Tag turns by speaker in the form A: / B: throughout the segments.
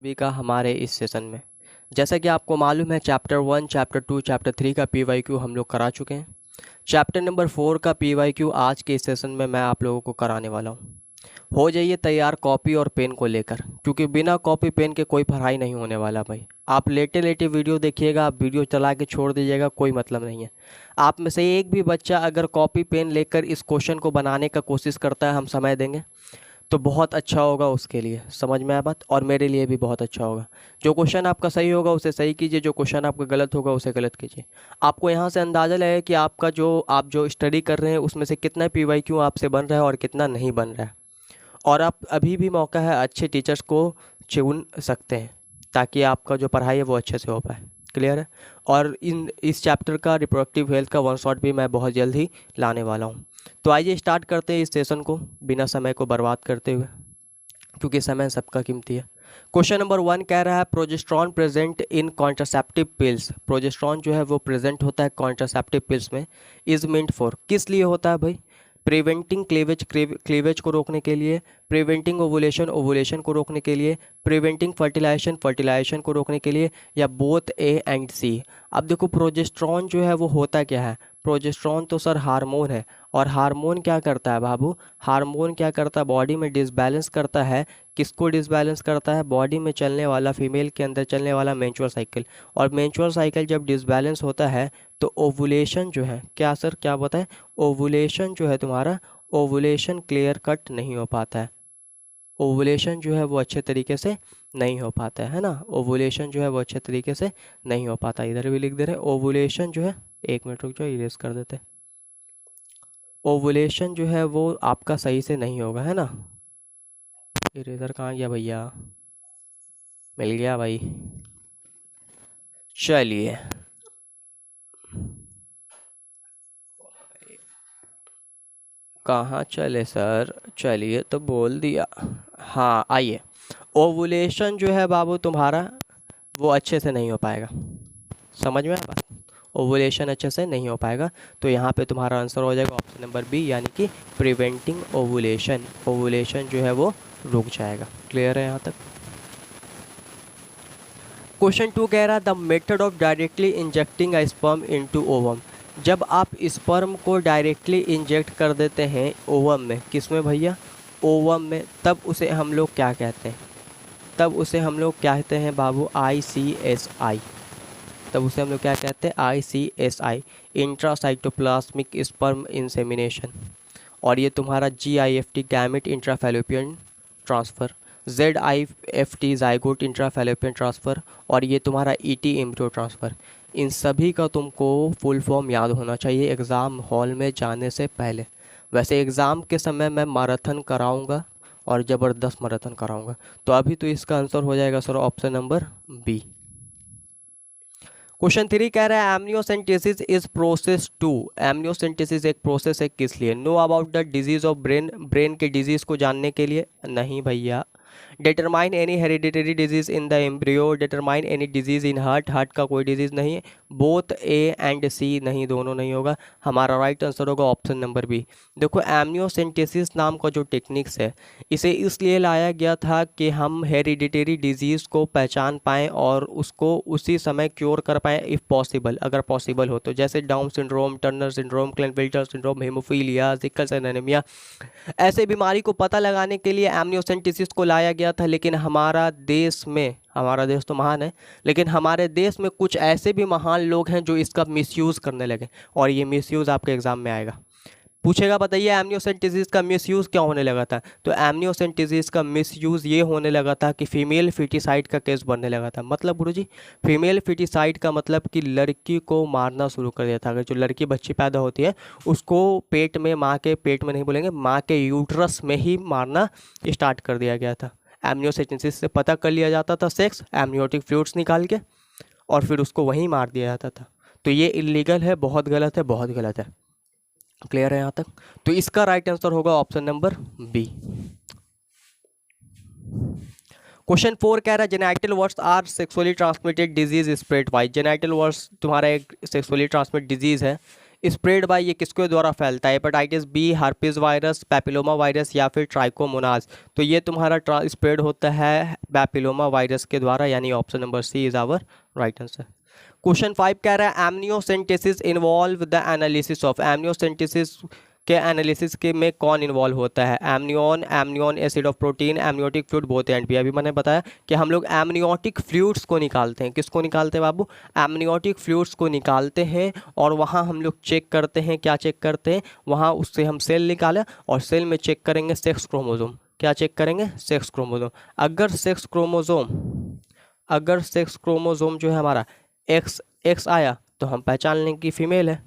A: भी का हमारे इस सेशन में। जैसा कि आपको मालूम है, चैप्टर 1, चैप्टर 2, चैप्टर 3 का पीवाईक्यू हम लोग करा चुके हैं। चैप्टर नंबर 4 का पीवाईक्यू आज के इस सेशन में मैं आप लोगों को कराने वाला हूँ। हो जाइए तैयार कॉपी और पेन को लेकर, क्योंकि बिना कॉपी पेन के कोई पढ़ाई नहीं होने वाला भाई। आप लेटे लेटे वीडियो देखिएगा, आप वीडियो चला के छोड़ दीजिएगा, कोई मतलब नहीं है। आप में से एक भी बच्चा अगर कॉपी पेन लेकर इस क्वेश्चन को बनाने का कोशिश करता है, हम समय देंगे तो बहुत अच्छा होगा उसके लिए। समझ में आया बात? और मेरे लिए भी बहुत अच्छा होगा। जो क्वेश्चन आपका सही होगा उसे सही कीजिए, जो क्वेश्चन आपका गलत होगा उसे गलत कीजिए। आपको यहाँ से अंदाज़ा लगे कि आपका आप जो स्टडी कर रहे हैं उसमें से कितना पीवाईक्यू आपसे बन रहा है और कितना नहीं बन रहा है। और आप अभी भी मौका है, अच्छे टीचर्स को चुन सकते हैं ताकि आपका जो पढ़ाई है वो अच्छे से हो पाए। क्लियर है? और इस चैप्टर का रिप्रोडक्टिव हेल्थ का वन शॉट भी मैं बहुत जल्द ही लाने वाला हूँ। तो आइए स्टार्ट करते हैं इस सेशन को बिना समय को बर्बाद करते हुए, क्योंकि समय सबका कीमती है। क्वेश्चन नंबर 1 कह रहा है progesterone present in contraceptive pills. Progesterone जो है वो प्रेजेंट होता है कॉन्ट्रासेप्टिव पिल्स में। इज मींट फॉर, किस लिए होता है भाई? प्रिवेंटिंग क्लीवेज को रोकने के लिए, प्रिवेंटिंग ओवुलेशन को रोकने के लिए, प्रिवेंटिंग फर्टिलाइजेशन को रोकने के लिए, या बोथ ए एंड सी। अब देखो, प्रोजेस्ट्रॉन जो है वो होता क्या है? प्रोजेस्ट्रॉन तो सर हार्मोन है। और हार्मोन क्या करता है बाबू? हार्मोन क्या करता है? बॉडी में डिसबैलेंस करता है। किसको डिसबैलेंस करता है? बॉडी में चलने वाला, फीमेल के अंदर चलने वाला मेंस्ट्रुअल साइकिल। और मेंस्ट्रुअल साइकिल जब डिसबैलेंस होता है तो ओवुलेशन जो है, क्या सर क्या बताएं? ओवुलेशन जो है तुम्हारा, ओवुलेशन क्लियर कट नहीं हो पाता है। ओवुलेशन जो है वो अच्छे तरीके से नहीं हो पाता है ना। ओवुलेशन जो है वो अच्छे तरीके से नहीं हो पाता। इधर भी लिख दे रहे हैं ओवुलेशन जो है, एक मिनट रुक जाओ, इरेज कर देते। ओवुलेशन जो है वो आपका सही से नहीं होगा, है ना। इरेजर कहाँ गया भैया? मिल गया भाई। चलिए, कहाँ चले सर? चलिए तो बोल दिया। हाँ आइए, ओवुलेशन जो है बाबू तुम्हारा वो अच्छे से नहीं हो पाएगा। समझ में आया बात? ओवुलेशन अच्छे से नहीं हो पाएगा। तो यहाँ पे तुम्हारा आंसर हो जाएगा ऑप्शन नंबर बी, यानी कि प्रिवेंटिंग ओवुलेशन। ओवुलेशन जो है वो रुक जाएगा। क्लियर है यहाँ तक? क्वेश्चन 2 कह रहा है the method of directly injecting a sperm into ovum. जब आप स्पर्म को डायरेक्टली इंजेक्ट कर देते हैं ओवम में, किस में भैया? ओवम में, तब उसे हम लोग क्या कहते हैं? तब उसे हम लोग कहते हैं बाबू ICSI। तब उसे हम लोग क्या कहते हैं? ICSI, intracytoplasmic sperm insemination. और ये तुम्हारा GIFT, gamete intrafallopian transfer, ZIFT, zygote intrafallopian transfer, और ये तुम्हारा ET, एम्ब्रियो ट्रांसफ़र। इन सभी का तुमको फुल फॉर्म याद होना चाहिए एग्ज़ाम हॉल में जाने से पहले। वैसे एग्ज़ाम के समय मैं मैराथन कराऊंगा और ज़बरदस्त मैराथन कराऊंगा। तो अभी तो इसका आंसर हो जाएगा sir option number B. Question 3 कह रहा है amniocentesis is process to. Amniocentesis एक प्रोसेस है किस लिए? Know about the disease of brain. Brain के डिजीज़ को जानने के लिए नहीं भैया। Determine any hereditary disease in the embryo. Determine any disease in heart. Heart का कोई डिजीज़ नहीं है। बोथ ए एंड सी नहीं, दोनों नहीं होगा। हमारा राइट आंसर होगा ऑप्शन नंबर बी। देखो, एमनियोसेंटेसिस नाम का जो टेक्निक्स है इसे इसलिए लाया गया था कि हम हेरिडिटरी डिजीज़ को पहचान पाएँ और उसको उसी समय क्योर कर पाएँ इफ़ पॉसिबल, अगर पॉसिबल हो तो। जैसे Down syndrome, Turner syndrome, Klinefelter syndrome, haemophilia, sickle cell anaemia, ऐसे बीमारी को पता लगाने के लिए एमनियोसेंटेसिस को लाया गया था। लेकिन हमारा देश में, हमारा देश तो महान है, लेकिन हमारे देश में कुछ ऐसे भी महान लोग हैं जो इसका मिसयूज़ करने लगे, और ये मिसयूज़ आपके एग्ज़ाम में आएगा। पूछेगा बताइए एमनियोसेंटेसिस का मिसयूज़ क्या होने लगा था? तो एमनियोसेंटेसिस का मिसयूज़ ये होने लगा था कि फ़ीमेल फिटिसाइड का केस बनने लगा था। मतलब गुरुजी, फीमेल फिटिसाइड का मतलब कि लड़की को मारना शुरू कर दिया था। अगर जो लड़की बच्ची पैदा होती है उसको पेट में, माँ के पेट में नहीं बोलेंगे, माँ के यूट्रस में ही मारना स्टार्ट कर दिया गया था। एमनियोसेंटेसिस से पता कर लिया जाता था सेक्स, एमनियोटिक फ्लूइड्स निकाल के, और फिर उसको वहीं मार दिया जाता था। तो ये इलीगल है, बहुत गलत है, बहुत गलत है। क्लियर है यहाँ तक? तो इसका राइट आंसर होगा ऑप्शन नंबर बी। क्वेश्चन 4 कह रहा है genital warts are sexually transmitted disease spread by. Genital warts तुम्हारा एक सेक्सुअली ट्रांसमिटेड डिजीज है, स्प्रेड बाय, ये किसके द्वारा फैलता है? Hepatitis B, herpes virus, papilloma virus या फिर ट्राइकोमोनास। तो ये तुम्हारा स्प्रेड होता है पैपिलोमा वायरस के द्वारा, यानी option number C is our right answer. Question 5 कह रहा है amniocentesis involve the analysis of, amniocentesis के एनालिसिस के में कौन इन्वॉल्व होता है? Amino acid of protein, amniotic fluid, both and भी। अभी मैंने बताया कि हम लोग एमनियोटिक फ्लूइड्स को निकालते हैं। किसको निकालते हैं बाबू? एमनियोटिक फ्लूइड्स को निकालते हैं और वहाँ हम लोग चेक करते हैं। क्या चेक करते हैं? वहाँ उससे हम सेल निकालें और सेल में चेक करेंगे सेक्स क्रोमोसोम। क्या चेक करेंगे? Sex chromosome. अगर सेक्स क्रोमोसोम जो है हमारा एक्स आया तो हम पहचान लेंगे कि फीमेल है,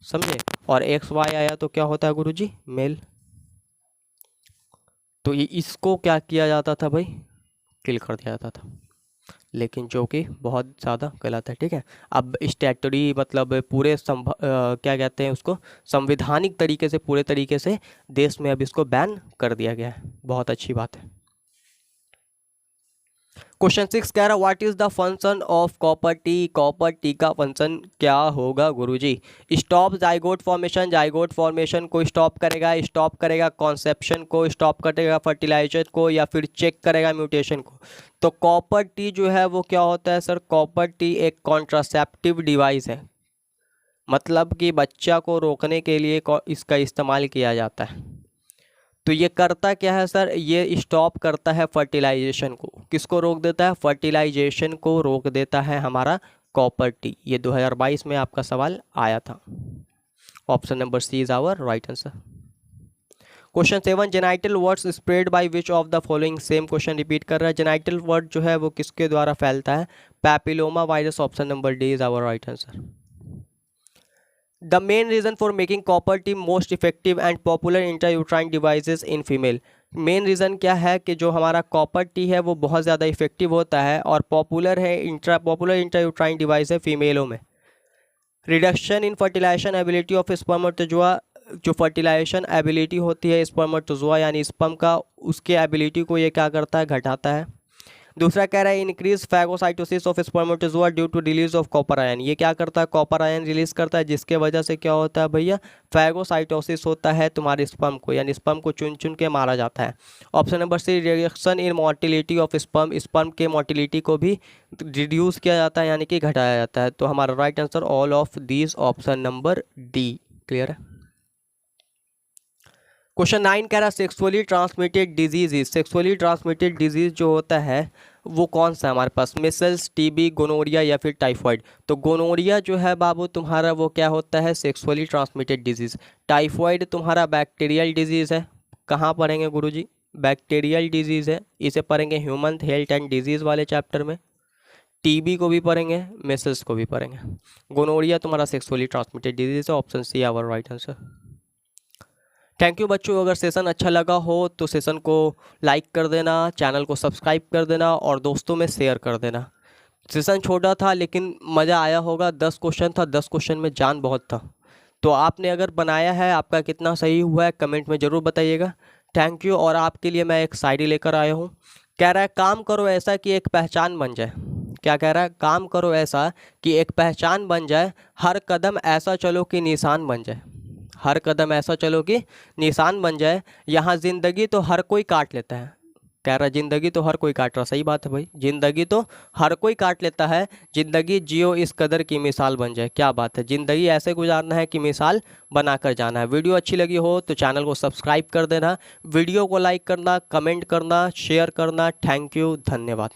A: समझे? और XY आया तो क्या होता है गुरुजी? मेल। तो ये इसको क्या किया जाता था भाई? किल कर दिया जाता था, लेकिन जो कि बहुत ज़्यादा गलत है। ठीक है, अब स्टैट्यूटरी मतलब पूरे क्या कहते हैं उसको, संवैधानिक तरीके से, पूरे तरीके से देश में अब इसको बैन कर दिया गया है। बहुत अच्छी बात है। क्वेश्चन 6 कह रहा what is the function of copper T, copper T का फंक्शन क्या होगा गुरुजी? Stop zygote formation, zygote formation को स्टॉप करेगा कॉन्सेप्शन को स्टॉप करेगा, फर्टिलाइजर को, या फिर चेक करेगा म्यूटेशन को। तो कॉपर टी जो है वो क्या होता है सर? कॉपर टी एक कॉन्ट्रासेप्टिव डिवाइस है, मतलब कि बच्चा को रोकने के लिए इसका इस्तेमाल किया जाता है। तो ये करता क्या है सर? ये स्टॉप करता है फर्टिलाइजेशन को। किसको रोक देता है? फर्टिलाइजेशन को रोक देता है हमारा कॉपर टी। ये 2022 में आपका सवाल आया था। Option number C is our right answer. Question 7 genital warts spread by which of the following, same question repeat कर रहा है। जेनाइटल वर्ड जो है वो किसके द्वारा फैलता है? Papilloma virus. Option number D is our right answer. The main reason for making copper tea most effective and popular intrauterine devices in female, main reason क्या है कि जो हमारा कॉपर टी है वो बहुत ज़्यादा इफेक्टिव होता है और पॉपुलर इंट्रायूट्राइन डिवाइस है फीमेलों में। Reduction in fertilisation ability of spermatozoa, जो फर्टिलाइजेशन एबिलिटी होती है स्पर्मेटोजोआ यानी स्पर्म का, उसके एबिलिटी को ये क्या करता है? घटाता है। दूसरा कह रहा है increase phagocytosis of spermatozoa due to release of copper ion. ये क्या करता है? कॉपर आयन रिलीज करता है, जिसके वजह से क्या होता है भैया? फैगोसाइटोसिस होता है तुम्हारे स्पर्म को, यानी स्पर्म को चुन चुन के मारा जाता है। Option number C reduction in motility of sperm, sperm के मोटिलिटी को भी रिड्यूस किया जाता है, यानी कि घटाया जाता है। तो हमारा right answer all of these, option number D. Clear है। क्वेश्चन 9 कह रहा है sexually transmitted disease, sexually transmitted disease जो होता है वो कौन सा हमारे पास? मिसल्स, टीबी, गोनोरिया या फिर टाइफाइड। तो गोनोरिया जो है बाबू तुम्हारा वो क्या होता है? Sexually transmitted disease. टाइफाइड तुम्हारा बैक्टीरियल डिजीज है। कहाँ पढ़ेंगे गुरुजी? बैक्टीरियल डिजीज है, इसे पढ़ेंगे ह्यूमन हेल्थ एंड डिजीज वाले चैप्टर में। टीबी को भी पढ़ेंगे, मिसल्स को भी पढ़ेंगे। गोनोरिया तुम्हारा सेक्सुअली ट्रांसमिटेड डिजीज है। Option C our right answer. Thank you बच्चों। अगर सेशन अच्छा लगा हो तो सेशन को लाइक कर देना, चैनल को सब्सक्राइब कर देना और दोस्तों में शेयर कर देना। सेशन छोटा था लेकिन मज़ा आया होगा। 10 क्वेश्चन था, 10 क्वेश्चन में जान बहुत था। तो आपने अगर बनाया है, आपका कितना सही हुआ है कमेंट में ज़रूर बताइएगा। Thank you. और आपके लिए मैं एक शायरी लेकर आया हूँ। कह रहा है काम करो ऐसा कि एक पहचान बन जाए। क्या कह रहा है? काम करो ऐसा कि एक पहचान बन जाए, हर कदम ऐसा चलो कि निशान बन जाए। हर कदम ऐसा चलो कि निशान बन जाए। यहाँ ज़िंदगी तो हर कोई काट लेता है। कह रहा ज़िंदगी तो हर कोई काट रहा। सही बात है भाई, ज़िंदगी तो हर कोई काट लेता है। ज़िंदगी जियो इस कदर की मिसाल बन जाए। क्या बात है, ज़िंदगी ऐसे गुजारना है कि मिसाल बनाकर जाना है। वीडियो अच्छी लगी हो तो चैनल को सब्सक्राइब कर देना, वीडियो को लाइक करना, कमेंट करना, शेयर करना। थैंक यू, धन्यवाद।